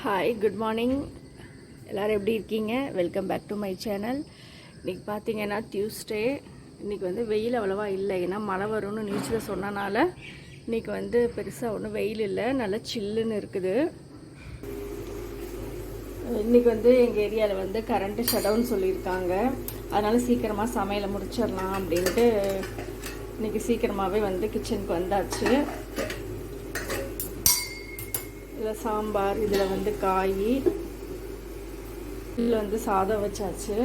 Hi, good morning. எல்லோரும் எப்படி இருக்கீங்க? Welcome back to my channel. இன்றைக்கி பார்த்தீங்கன்னா டியூஸ்டே. இன்றைக்கி வந்து வெயில் அவ்வளோவா இல்லை, ஏன்னா மழை வரும்னு நியூஸில் சொன்னனால இன்றைக்கி வந்து பெருசாக ஒன்றும் வெயில் இல்லை, நல்லா சில்லுன்னு இருக்குது. இன்றைக்கி வந்து எங்கள் ஏரியாவில் வந்து கரண்ட்டு ஷட்டவுன் சொல்லியிருக்காங்க. அதனால் சீக்கிரமாக சமையலை முடிச்சிடலாம் அப்படின்ட்டு இன்றைக்கி சீக்கிரமாகவே வந்து கிச்சனுக்கு வந்தாச்சு. இதில் சாம்பார், இதில் வந்து காய், இதில் வந்து சாதம் வச்சாச்சு.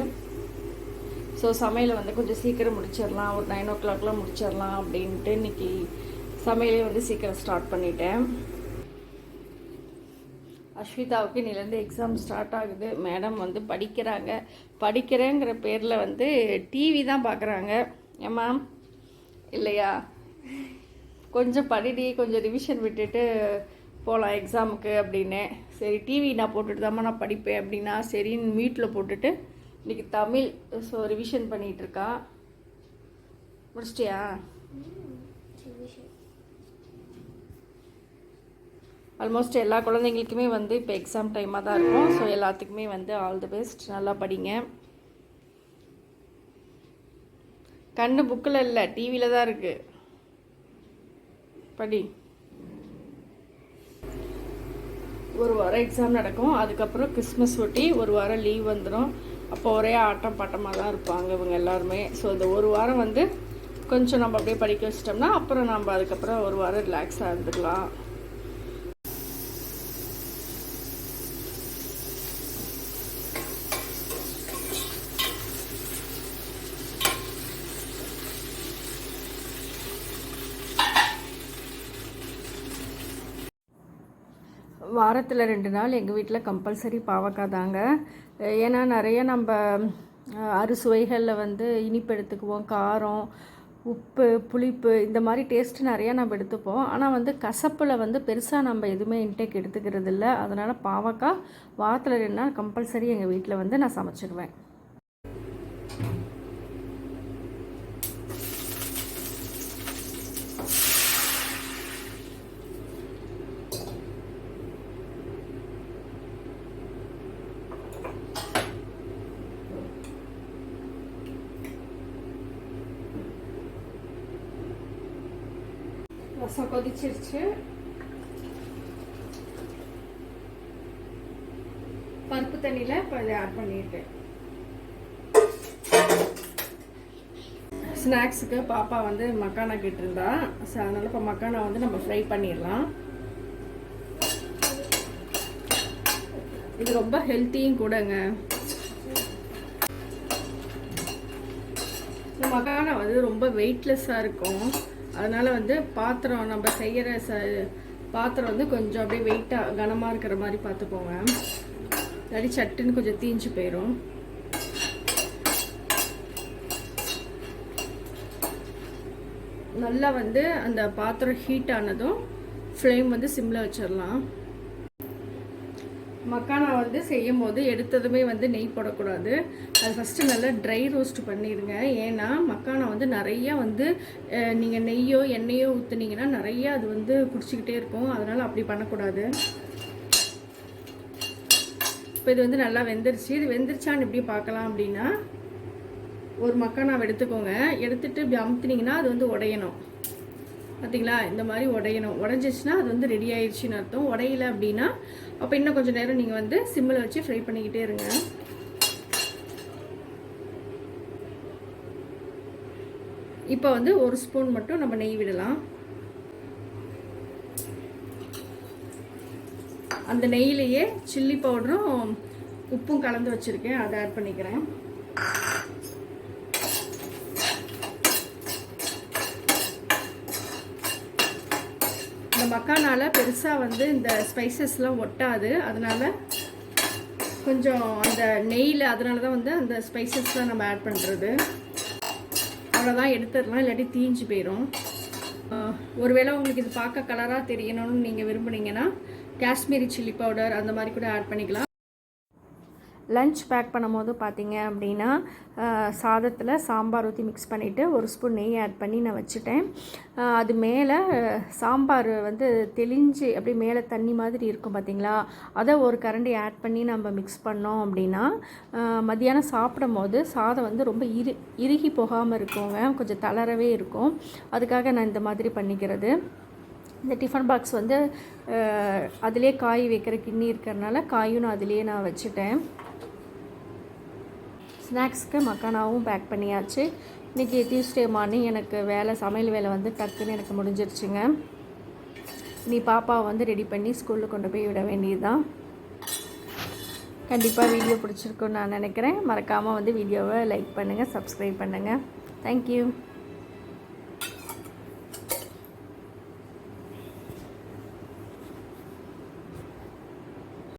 ஸோ சமையலை வந்து கொஞ்சம் சீக்கிரம் முடிச்சிடலாம், ஒரு 9 o'clock முடிச்சிடலாம் அப்படின்ட்டு இன்றைக்கி சமையலே வந்து சீக்கிரம் ஸ்டார்ட் பண்ணிட்டேன். அஸ்விதாவுக்கு இன்னிலேருந்து எக்ஸாம் ஸ்டார்ட் ஆகுது. மேடம் வந்து படிக்கிறேங்கிற பேரில் வந்து டிவி தான் பார்க்குறாங்க. ஏம்மா இல்லையா, கொஞ்சம் படிடி, கொஞ்சம் ரிவிஷன் விட்டுட்டு போகலாம் எக்ஸாமுக்கு அப்படின்னு. சரி, டிவி நான் போட்டுட்டு தாம்மா நான் படிப்பேன் அப்படின்னா சரின்னு வீட்டில் போட்டுட்டு இன்றைக்கி தமிழ் ரிவிஷன் பண்ணிகிட்ருக்கா. முடிச்சிட்டியா? ஆல்மோஸ்ட் எல்லா குழந்தைங்களுக்குமே வந்து இப்போ எக்ஸாம் டைமாக தான் இருக்கும். ஸோ எல்லாத்துக்குமே வந்து ஆல் தி பெஸ்ட், நல்லா படிங்க. கண்ணு புக்கில் இல்லை, டிவியில் தான் இருக்குது, படி. ஒரு வாரம் எக்ஸாம் நடக்கும், அதுக்கப்புறம் கிறிஸ்மஸ் ஒட்டி ஒரு வாரம் லீவ் வந்துடும். அப்போ ஒரே ஆட்டம் பாட்டமாக தான் இருப்பாங்க இவங்க எல்லாருமே. ஸோ இந்த ஒரு வாரம் வந்து கொஞ்சம் நம்ம அப்படியே படிக்க வச்சிட்டோம்னா அப்புறம் நம்ம அதுக்கப்புறம் ஒரு வாரம் ரிலாக்ஸாக இருந்துக்கலாம். வாரத்தில் 2 நாள் எங்கள் வீட்டில் கம்பல்சரி பாவக்காய் தாங்க. ஏன்னா நிறைய நம்ம அறுசுவைகளில் வந்து இனிப்பு எடுத்துக்குவோம், காரம், உப்பு, புளிப்பு, இந்த மாதிரி டேஸ்ட்டு நிறையா நம்ம எடுத்துப்போம். ஆனால் வந்து கசப்பில் வந்து பெருசாக நம்ம எதுவுமே இன்டேக் எடுத்துக்கிறது இல்லை. அதனால் பாவக்காய் வாரத்தில் 2 நாள் கம்பல்சரி எங்கள் வீட்டில் வந்து நான் சமைச்சிடுவேன். ரசம் கொதிச்சிருச்சு. பருப்பு தண்ணியில் இப்போ இதை ஆட் பண்ணிட்டேன். ஸ்நாக்ஸுக்கு பாப்பா வந்து மக்கானா கேட்டிருந்தா, ஸோ அதனால் இப்போ மக்கானா வந்து நம்ம ஃப்ரை பண்ணிடலாம். இது ரொம்ப ஹெல்த்தியும் கூடங்க. இந்த மக்கானா வந்து ரொம்ப வெயிட்லெஸ்ஸாக இருக்கும். அதனால் வந்து பாத்திரம் நம்ம செய்கிற பாத்திரம் வந்து கொஞ்சம் அப்படியே வெயிட்டாக கனமாக இருக்கிற மாதிரி பார்த்துக்கோங்க, இல்லாட்டி சட்டுன்னு கொஞ்சம் தீஞ்சு போயிடும். நல்லா வந்து அந்த பாத்திரம் ஹீட் ஆனதும் ஃப்ளேம் வந்து சிம்மில் வச்சிடலாம். மக்கானா வந்து செய்யும் போது எடுத்ததுமே வந்து நெய் போடக்கூடாது. அது ஃபஸ்ட்டு நல்லா ட்ரை ரோஸ்ட் பண்ணிடுங்க. ஏன்னா மக்கானா வந்து நிறையா வந்து நீங்கள் நெய்யோ எண்ணெயோ ஊற்றுனீங்கன்னா நிறையா அது வந்து குடிச்சிக்கிட்டே இருக்கும். அதனால் அப்படி பண்ணக்கூடாது. இப்போ இது வந்து நல்லா வெந்துருச்சு. இது வெந்துருச்சான்னு எப்படி பார்க்கலாம் அப்படின்னா, ஒரு மக்கானாவை எடுத்துக்கோங்க. எடுத்துகிட்டு இப்படி அமுத்துனீங்கன்னா அது வந்து உடையணும். பார்த்தீங்களா, இந்த மாதிரி உடையணும். உடஞ்சிச்சுன்னா அது வந்து ரெடி ஆயிடுச்சுன்னு அர்த்தம். உடையல அப்படின்னா அப்போ இன்னும் கொஞ்சம் நேரம் நீங்கள் வந்து சிம்மில் வச்சு ஃப்ரை பண்ணிக்கிட்டே இருங்க. இப்போ வந்து 1 ஸ்பூன் மட்டும் நம்ம நெய் விடலாம். அந்த நெய்யிலேயே சில்லி பவுடரும் உப்பும் கலந்து வச்சுருக்கேன், அதை ஆட் பண்ணிக்கிறேன். இந்த மக்கானால பெருசாக வந்து இந்த ஸ்பைசஸ்லாம் ஒட்டாது. அதனால் கொஞ்சம் அந்த நெய்யில், அதனால தான் வந்து அந்த ஸ்பைசஸ்லாம் நம்ம ஆட் பண்ணுறது. அவ்வளோதான், எடுத்துடலாம், இல்லாட்டி தீஞ்சு போயிடும். ஒருவேளை உங்களுக்கு இது பார்க்க கலராக தெரியணும்னு நீங்கள் விரும்புனீங்கன்னா காஷ்மீரி சில்லி பவுடர் அந்த மாதிரி கூட ஆட் பண்ணிக்கலாம். லஞ்ச் பேக் பண்ணும்போது பார்த்தீங்க அப்படின்னா சாதத்தில் சாம்பார் ஊற்றி மிக்ஸ் பண்ணிவிட்டு ஒரு ஸ்பூன் நெய் ஆட் பண்ணி நான் வச்சுட்டேன். அது மேலே சாம்பார் வந்து தெளிஞ்சு அப்படியே மேலே தண்ணி மாதிரி இருக்கும் பார்த்தீங்களா, அதை ஒரு கரண்டி ஆட் பண்ணி நம்ம மிக்ஸ் பண்ணோம் அப்படின்னா மத்தியானம் சாப்பிடும் போது சாதம் வந்து ரொம்ப இறுகி போகாமல் இருக்குங்க, கொஞ்சம் தளரவே இருக்கும். அதுக்காக நான் இந்த மாதிரி பண்ணிக்கிறது. இந்த டிஃபன் பாக்ஸ் வந்து அதிலே காய் வைக்கிற கிண்ணி இருக்கிறதுனால காயும் நான் அதிலே நான் வச்சுட்டேன். ஸ்நாக்ஸ்க்கு மக்கானாவும் பேக் பண்ணியாச்சு. இன்றைக்கி டியூஸ்டே மார்னிங் எனக்கு சமையல் வேலை வந்து டக்குன்னு எனக்கு முடிஞ்சிருச்சுங்க. நீ பாப்பாவை வந்து ரெடி பண்ணி ஸ்கூலில் கொண்டு போய் விட வேண்டியது தான். கண்டிப்பாக வீடியோ பிடிச்சிருக்குன்னு நான் நினைக்கிறேன். மறக்காமல் வந்து வீடியோவை லைக் பண்ணுங்கள், சப்ஸ்கிரைப் பண்ணுங்கள். தேங்க்யூ.